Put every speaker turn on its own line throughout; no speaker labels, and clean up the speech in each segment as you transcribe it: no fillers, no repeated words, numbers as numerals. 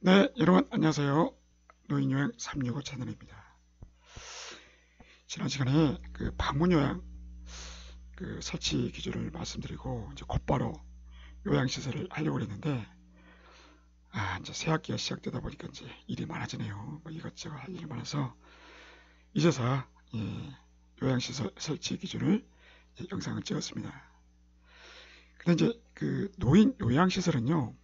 네, 여러분 안녕하세요. 노인요양 365 채널입니다. 지난 시간에 그 방문요양 설치 기준을 말씀드리고 이제 곧바로 요양시설을 하려고 했는데 이제 새학기가 시작되다 보니까 이제 일이 많아지네요. 뭐 이것저것 할 일이 많아서 이제서 요양시설 설치 기준을 영상을 찍었습니다. 근데 이제 그 노인 요양시설은요,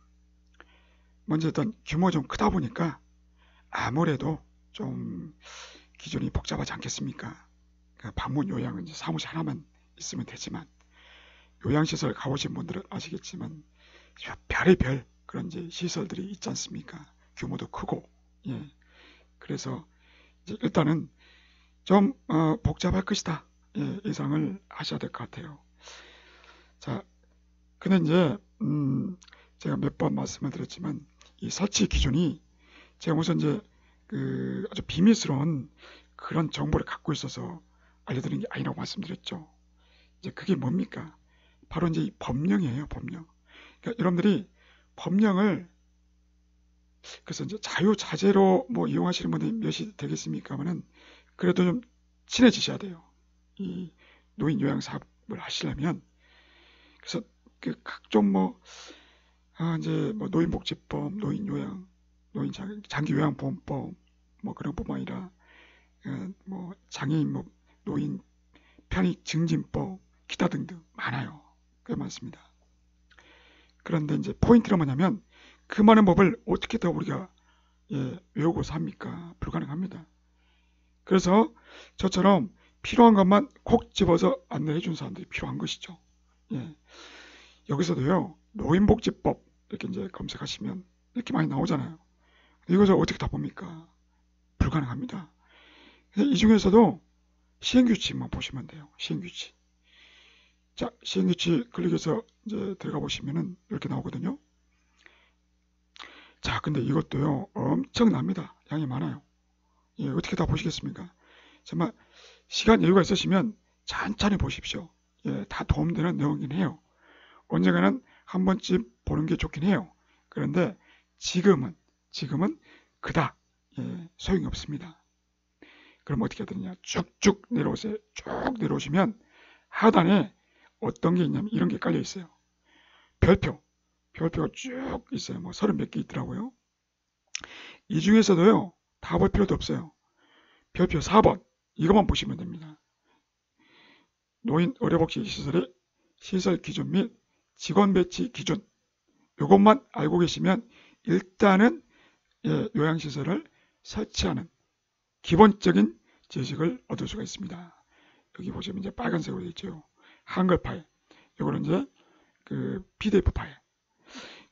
먼저 일단 규모 좀 크다 보니까 아무래도 좀 기준이 복잡하지 않겠습니까? 방문 요양은 이제 사무실 하나만 있으면 되지만 요양시설 가보신 분들은 아시겠지만 별의별 그런 이제 시설들이 있지 않습니까? 규모도 크고 그래서 이제 일단은 좀 복잡할 것이다 예상을 하셔야 될 것 같아요. 자, 근데 이제 제가 몇 번 말씀을 드렸지만 이 설치 기준이 제가 우선 이제 그 아주 비밀스러운 그런 정보를 갖고 있어서 알려드리는 게 아니라고 말씀드렸죠. 이제 그게 뭡니까? 바로 이제 이 법령이에요, 법령. 그러니까 여러분들이 법령을 그래서 이제 자유자재로 뭐 이용하시는 분들이 몇이 되겠습니까만은 그래도 좀 친해지셔야 돼요. 이 노인 요양 사업을 하시려면 그래서 그 각종 뭐 이제 뭐 노인복지법, 노인 요양, 노인 장기 요양보험법 뭐 그런 뿐만 아니라 뭐 장애인 뭐 노인 편익 증진법 기타 등등 많아요. 꽤 많습니다. 그런데 이제 포인트는 뭐냐면 그 많은 법을 어떻게 더 우리가 외우고서 합니까? 불가능합니다. 그래서 저처럼 필요한 것만 콕 집어서 안내해 준 사람들이 필요한 것이죠. 여기서도요, 노인복지법 이렇게 이제 검색하시면 이렇게 많이 나오잖아요. 이것을 어떻게 다 봅니까? 불가능합니다. 이 중에서도 시행규칙만 보시면 돼요. 시행규칙. 자, 시행규칙 클릭해서 이제 들어가 보시면은 이렇게 나오거든요. 자, 근데 이것도요, 엄청납니다. 양이 많아요. 어떻게 다 보시겠습니까? 정말 시간 여유가 있으시면 천천히 보십시오. 다 도움되는 내용이긴 해요. 언젠가는 한 번쯤 보는 게 좋긴 해요. 그런데 지금은 그닥 소용이 없습니다. 그럼 어떻게 해야 되느냐? 쭉쭉 내려오세요. 쭉 내려오시면 하단에 어떤 게 있냐면 이런 게 깔려 있어요. 별표가 쭉 있어요. 뭐 30 몇 개 있더라고요. 이 중에서도요, 다 볼 필요도 없어요. 별표 4번 이것만 보시면 됩니다. 노인 의료복지 시설의 시설 기준 및 직원 배치 기준, 이것만 알고 계시면 일단은 요양시설을 설치하는 기본적인 지식을 얻을 수가 있습니다. 여기 보시면 이제 빨간색으로 되어 있죠. 한글 파일. 이거는 이제 그 PDF 파일.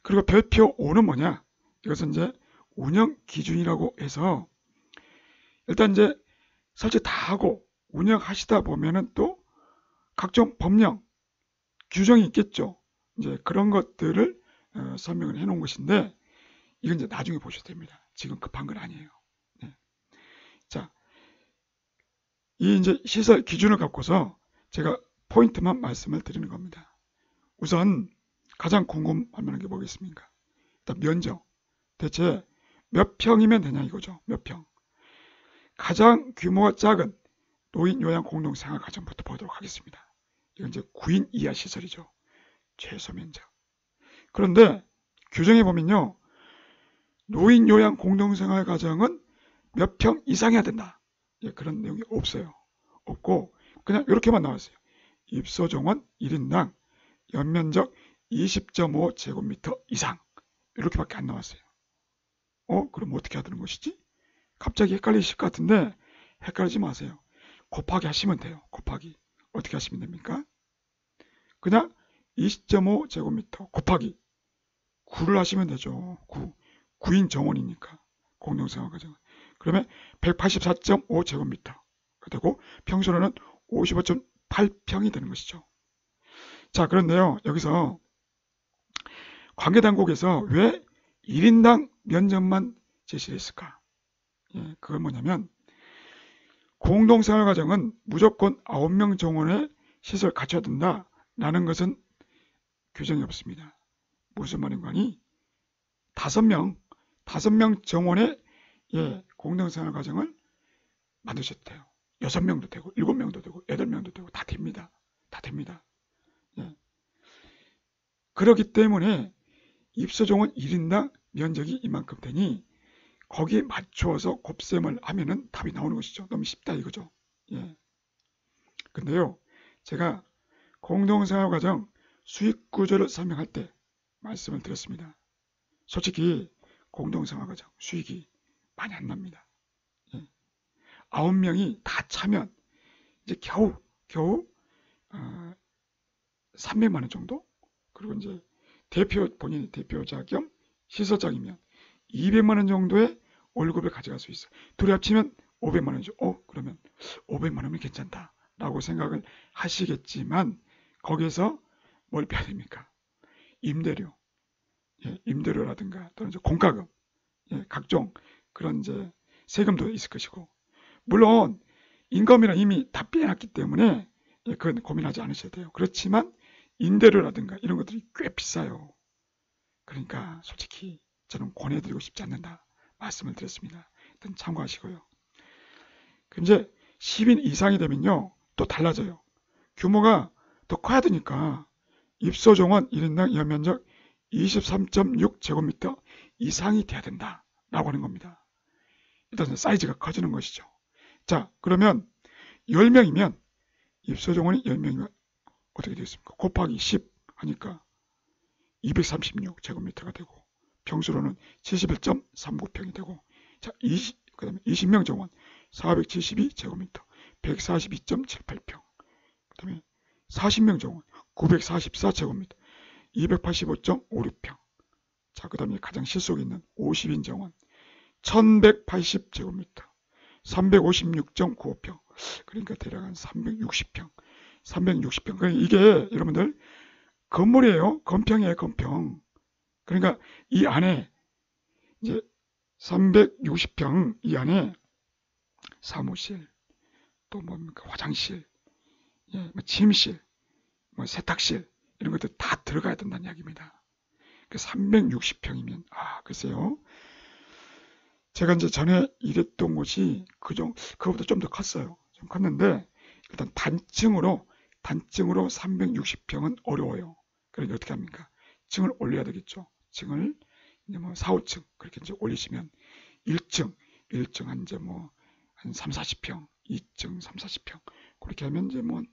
그리고 별표 5는 뭐냐? 이것은 이제 운영 기준이라고 해서 일단 이제 설치 다 하고 운영하시다 보면은 또 각종 법령 규정이 있겠죠. 이제 그런 것들을 설명을 해 놓은 것인데 이건 이제 나중에 보셔도 됩니다. 지금 급한 건 아니에요. 네. 자, 이 이제 시설 기준을 갖고서 제가 포인트만 말씀을 드리는 겁니다. 우선 가장 궁금한 게 뭐겠습니까? 일단 면적. 대체 몇 평이면 되냐 이거죠. 몇 평. 가장 규모가 작은 노인 요양 공동생활 가정부터 보도록 하겠습니다. 이건 이제 9인 이하 시설이죠. 최소 면적. 그런데 규정에 보면요. 노인 요양 공동생활 가정은 몇 평 이상해야 된다. 그런 내용이 없어요. 없고 그냥 이렇게만 나왔어요. 입소 정원 1인당 연면적 20.5 제곱미터 이상 이렇게밖에 안 나왔어요. 그럼 어떻게 해야 되는 것이지? 갑자기 헷갈리실 것 같은데 헷갈리지 마세요. 곱하기 하시면 돼요. 곱하기. 어떻게 하시면 됩니까? 그냥 20.5 제곱미터 곱하기 9를 하시면 되죠. 9인 정원이니까 공동생활 가정. 그러면 184.5 제곱미터 되고 평수로는 55.8평이 되는 것이죠. 자, 그런데요. 여기서 관계당국에서 왜 1인당 면적만 제시를 했을까? 그건 뭐냐면 공동생활 가정은 무조건 9명 정원의 시설 갖춰야 된다라는 것은 규정이 없습니다. 무슨 말인가니? 5명 5명 정원의 공동생활과정을 만드셔도 돼요. 6명도 되고 7명도 되고 8명도 되고 다 됩니다. 다 됩니다. 예. 그렇기 때문에 입소정원 1인당 면적이 이만큼 되니 거기에 맞추어서 곱셈을 하면은 답이 나오는 것이죠. 너무 쉽다 이거죠. 예. 근데요, 제가 공동생활과정 수익구조를 설명할 때 말씀을 드렸습니다. 솔직히 공동생활과정 수익이 많이 안 납니다. 예. 9명이 다 차면 이제 겨우 300만 원 정도? 그리고 이제 본인이 대표자 겸 시설장이면 200만 원 정도의 월급을 가져갈 수 있어요. 둘이 합치면 500만 원이죠. 그러면 500만 원이면 괜찮다 라고 생각을 하시겠지만 거기에서 뭘 빼야 됩니까? 임대료, 임대료라든가 또는 이제 공과금, 각종 그런 이제 세금도 있을 것이고, 물론 인건비는 이미 다 빼놨기 때문에 그건 고민하지 않으셔도 돼요. 그렇지만 임대료라든가 이런 것들이 꽤 비싸요. 그러니까 솔직히 저는 권해드리고 싶지 않는다 말씀을 드렸습니다. 일단 참고하시고요. 그럼 이제 10인 이상이 되면요 또 달라져요. 규모가 더 커야 되니까 입소정원 1인당 연면적 23.6제곱미터 이상이 돼야 된다 라고 하는 겁니다. 일단 사이즈가 커지는 것이죠. 자, 그러면 10명이면 입소정원이 10명이면 어떻게 되겠습니까? 곱하기 10 하니까 236제곱미터가 되고 평수로는 71.39평이 되고, 자, 그다음에 20명 정원 472제곱미터 142.78평, 그다음에 40명 정원 944제곱미터 285.56평. 자, 그다음에 가장 실속 있는 50인 정원 1180제곱미터 356.95평. 그러니까 대략 한 360평. 그러니까 이게 여러분들 건물이에요. 건평이에요, 건평. 그러니까 이 안에 이제 360평 이 안에 사무실, 또 뭡니까 화장실, 침실, 세탁실 이런 것들 다 들어가야 된다는 이야기입니다. 360평이면 글쎄요. 제가 이제 전에 일했던 곳이 그거보다 좀 더 컸어요. 좀 컸는데 일단 단층으로 360평은 어려워요. 그러니 어떻게 합니까? 층을 올려야 되겠죠. 층을 이제 4, 5층 그렇게 이제 올리시면 1층 한 이제 한 3, 40평, 2층 3, 40평 그렇게 하면 이제 한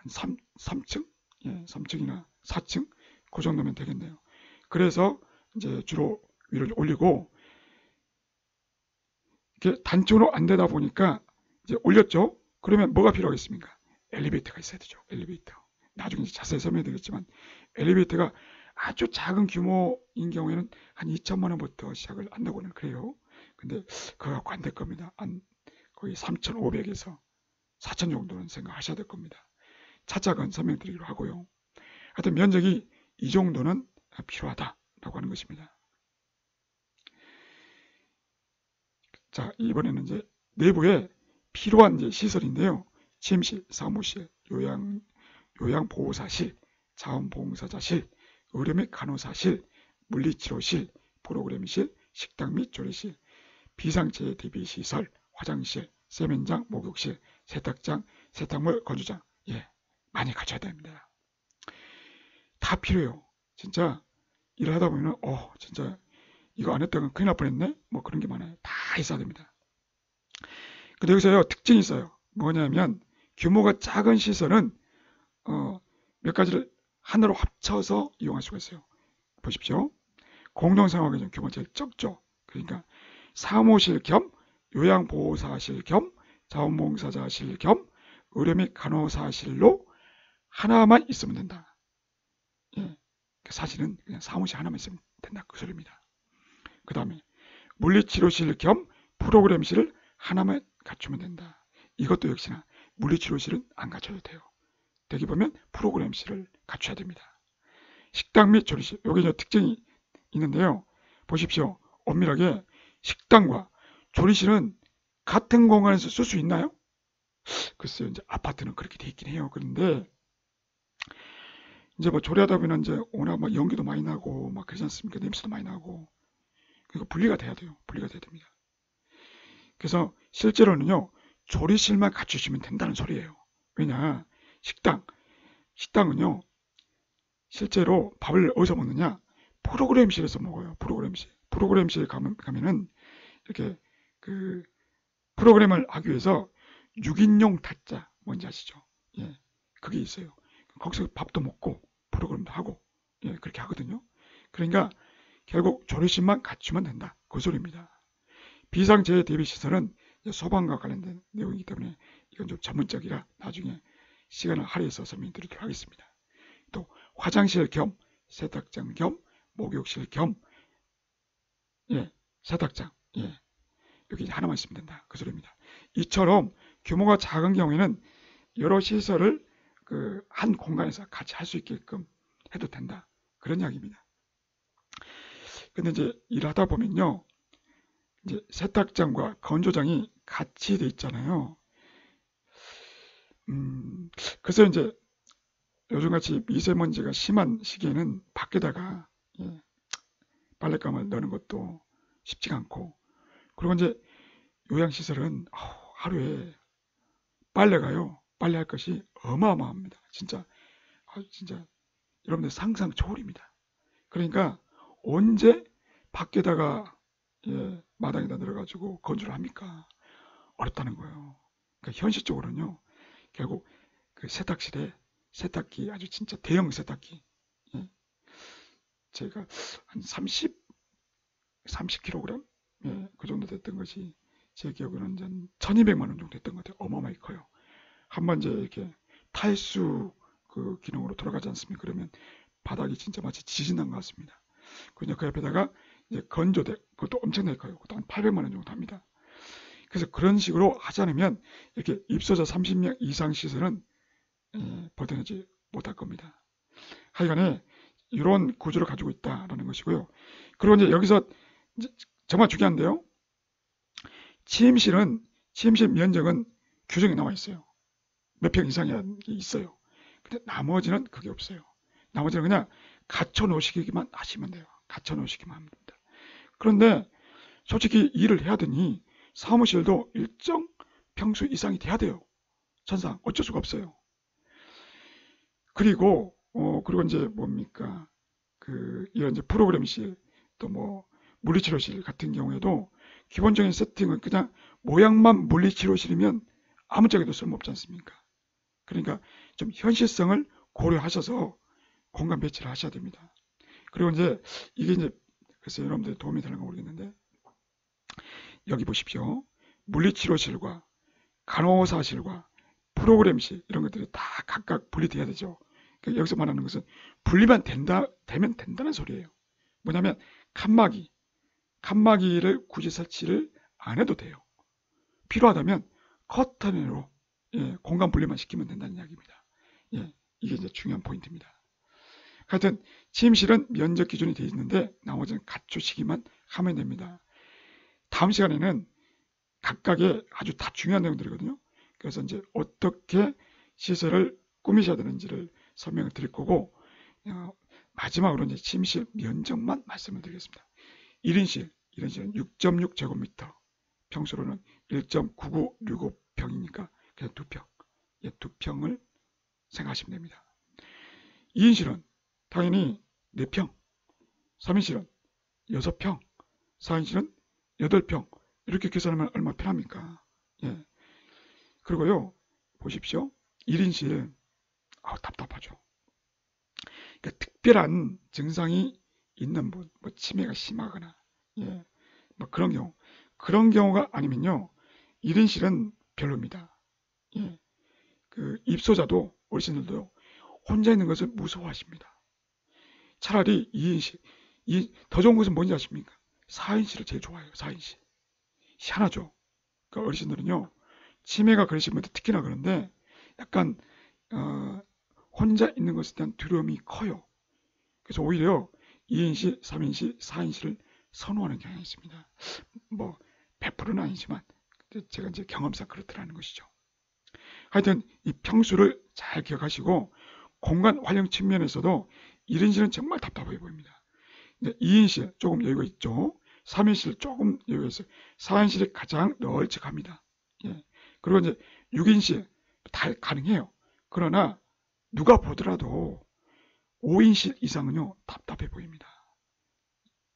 3층? 3층이나 4층 그 정도면 되겠네요. 그래서 이제 주로 위를 올리고 이렇게 단층으로 안 되다 보니까 이제 올렸죠. 그러면 뭐가 필요하겠습니까? 엘리베이터가 있어야 되죠. 엘리베이터. 나중에 자세히 설명드리겠지만 엘리베이터가 아주 작은 규모인 경우에는 한 2천만 원부터 시작을 한다고는 그래요. 근데 그거 갖고 안 될 겁니다. 거의 3,500에서 4천 정도는 생각하셔야 될 겁니다. 차차근 설명드리기로 하고요. 하여튼 면적이 이 정도는 필요하다라고 하는 것입니다. 자, 이번에는 이제 내부에 필요한 이제 시설인데요. 침실, 사무실, 요양보호사실, 자원봉사자실, 의료 및 간호사실, 물리치료실, 프로그램실, 식당 및 조리실, 비상체외 대비시설, 화장실, 세면장, 목욕실, 세탁장, 세탁물 건조장, 많이 갖춰야 됩니다. 다 필요해요. 진짜 일을 하다 보면 진짜 이거 안 했다가 큰일 날 뻔했네? 그런 게 많아요. 다 있어야 됩니다. 근데 여기서요 특징이 있어요. 뭐냐면 규모가 작은 시설은 몇 가지를 하나로 합쳐서 이용할 수가 있어요. 보십시오. 공동생활과정 규모 제일 적죠. 그러니까 사무실 겸 요양보호사실 겸 자원봉사자실 겸 의료 및 간호사실로 하나만 있으면 된다. 사실은 그냥 사무실 하나만 있으면 된다. 그 소리입니다. 그 다음에 물리치료실 겸 프로그램실을 하나만 갖추면 된다. 이것도 역시나 물리치료실은 안 갖춰도 돼요. 되게 보면 프로그램실을 갖춰야 됩니다. 식당 및 조리실, 여기 이제 특징이 있는데요. 보십시오. 엄밀하게 식당과 조리실은 같은 공간에서 쓸 수 있나요? 글쎄요, 이제 아파트는 그렇게 돼 있긴 해요. 그런데 이제 조리하다 보면 이제 워낙 연기도 많이 나고 그러지 않습니까? 냄새도 많이 나고. 그러니까 분리가 돼야 돼요. 분리가 돼야 됩니다. 그래서 실제로는요, 조리실만 갖추시면 된다는 소리예요. 왜냐, 식당은요, 실제로 밥을 어디서 먹느냐? 프로그램실에서 먹어요. 프로그램실 가면은 이렇게 그 프로그램을 하기 위해서 6인용 타짜 뭔지 아시죠? 예, 그게 있어요. 거기서 밥도 먹고 프로그램도 하고 예, 그렇게 하거든요. 그러니까 결국 조리실만 갖추면 된다. 그 소리입니다. 비상재해 대비시설은 소방과 관련된 내용이기 때문에 이건 좀 전문적이라 나중에 시간을 할애해서 설명드리도록 하겠습니다. 또 화장실 겸 세탁장 겸 목욕실 겸 예, 세탁장 예, 여기 하나만 있으면 된다. 그 소리입니다. 이처럼 규모가 작은 경우에는 여러 시설을 그 한 공간에서 같이 할 수 있게끔 해도 된다. 그런 이야기입니다. 근데 이제 일하다 보면요. 이제 세탁장과 건조장이 같이 돼 있잖아요. 그래서 이제 요즘같이 미세먼지가 심한 시기에는 밖에다가 예, 빨랫감을 넣는 것도 쉽지가 않고 그리고 이제 요양시설은 하루에 빨래할 것이 어마어마합니다. 진짜 여러분들 상상 초월입니다. 그러니까 언제 밖에다가 예, 마당에다 늘어가지고 건조를 합니까? 어렵다는 거예요. 그러니까 현실적으로는요. 결국 그 세탁실에 세탁기 아주 진짜 대형 세탁기 예, 제가 한 30kg 예, 그 정도 됐던 것이 제 기억으로는 한 1200만 원 정도 됐던 것 같아요. 어마어마하게 커요. 한번 이제 이렇게 탈수 그 기능으로 돌아가지 않습니까? 그러면 바닥이 진짜 마치 지진 난 것 같습니다. 그 옆에다가 이제 건조대 그것도 엄청나게 커요. 그것도 한 800만 원 정도 합니다. 그래서 그런 식으로 하지 않으면 이렇게 입소자 30명 이상 시설은 버텨내지 못할 겁니다. 하여간에 이런 구조를 가지고 있다라는 것이고요. 그리고 이제 여기서 이제 정말 중요한데요. 침실 면적은 규정이 나와 있어요. 몇 평 이상이 있어요. 근데 나머지는 그게 없어요. 나머지는 그냥 갖춰 놓으시기만 하시면 돼요. 갖춰 놓으시기만 하면 됩니다. 그런데 솔직히 일을 해야 되니 사무실도 일정 평수 이상이 돼야 돼요. 천상 어쩔 수가 없어요. 그리고 이제 뭡니까 이런 이제 프로그램실 또 뭐 물리치료실 같은 경우에도 기본적인 세팅은 그냥 모양만 물리치료실이면 아무짝에도 쓸모없지 않습니까? 그러니까 좀 현실성을 고려하셔서 공간 배치를 하셔야 됩니다. 그리고 이제 이게 이제 그래서 여러분들 도움이 되는 가 모르겠는데 여기 보십시오. 물리치료실과 간호사실과 프로그램실 이런 것들이 다 각각 분리돼야 되죠. 그러니까 여기서 말하는 것은 분리만 되면 된다는 소리예요. 뭐냐면 칸막이를 굳이 설치를 안 해도 돼요. 필요하다면 커튼으로 예, 공간 분리만 시키면 된다는 이야기입니다. 예, 이게 이제 중요한 포인트입니다. 하여튼 침실은 면적 기준이 되어 있는데 나머지는 갖추시기만 하면 됩니다. 다음 시간에는 각각의 아주 다 중요한 내용들이거든요. 그래서 이제 어떻게 시설을 꾸미셔야 되는지를 설명을 드릴 거고 마지막으로 이제 침실 면적만 말씀을 드리겠습니다. 1인실은 6.6제곱미터, 평수로는 1.9965평이니까 그냥 2평, 예, 2평을 생각하시면 됩니다. 2인실은 당연히 4평, 3인실은 6평, 4인실은 8평 이렇게 계산하면 얼마 편합니까? 예. 그리고요 보십시오. 1인실 답답하죠. 그러니까 특별한 증상이 있는 분, 뭐 치매가 심하거나 예, 뭐 그런 경우가 아니면요 1인실은 별로입니다. 예. 그 입소자도 어르신들도 혼자 있는 것을 무서워하십니다. 차라리 2인실 더 좋은 것은 뭔지 아십니까? 4인실을 제일 좋아해요. 4인실 희한하죠. 그러니까 어르신들은요 치매가 걸리신 분들 특히나 그런데 약간 혼자 있는 것에 대한 두려움이 커요. 그래서 오히려 2인실, 3인실, 4인실을 선호하는 경향이 있습니다. 뭐 100%는 아니지만 제가 이제 경험상 그렇더라는 것이죠. 하여튼 이 평수를 잘 기억하시고 공간 활용 측면에서도 1인실은 정말 답답해 보입니다. 2인실 조금 여유가 있죠. 3인실 조금 여유가 있어요. 4인실이 가장 널찍합니다. 예. 그리고 이제 6인실 다 가능해요. 그러나 누가 보더라도 5인실 이상은요 답답해 보입니다.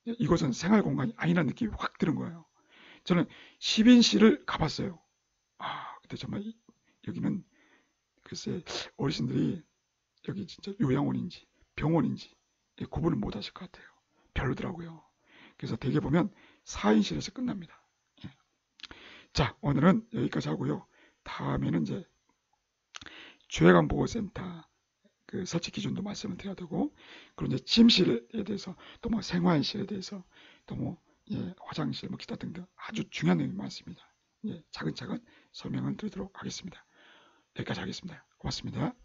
이것은 생활 공간이 아니라는 느낌이 확 드는 거예요. 저는 10인실을 가봤어요. 근데 정말 여기는 글쎄 어르신들이 여기 진짜 요양원인지 병원인지 구분을 못 하실 것 같아요. 별로더라고요. 그래서 대개 보면 4인실에서 끝납니다. 예. 자, 오늘은 여기까지 하고요. 다음에는 이제 주해관보호센터 그 설치 기준도 말씀을 드려야 되고, 그리고 이제 침실에 대해서 또 뭐 생화인실에 대해서 또 뭐 화장실 뭐 기타 등등 아주 중요한 내용이 많습니다. 차근차근 설명을 드리도록 하겠습니다. 여기까지 하겠습니다. 고맙습니다.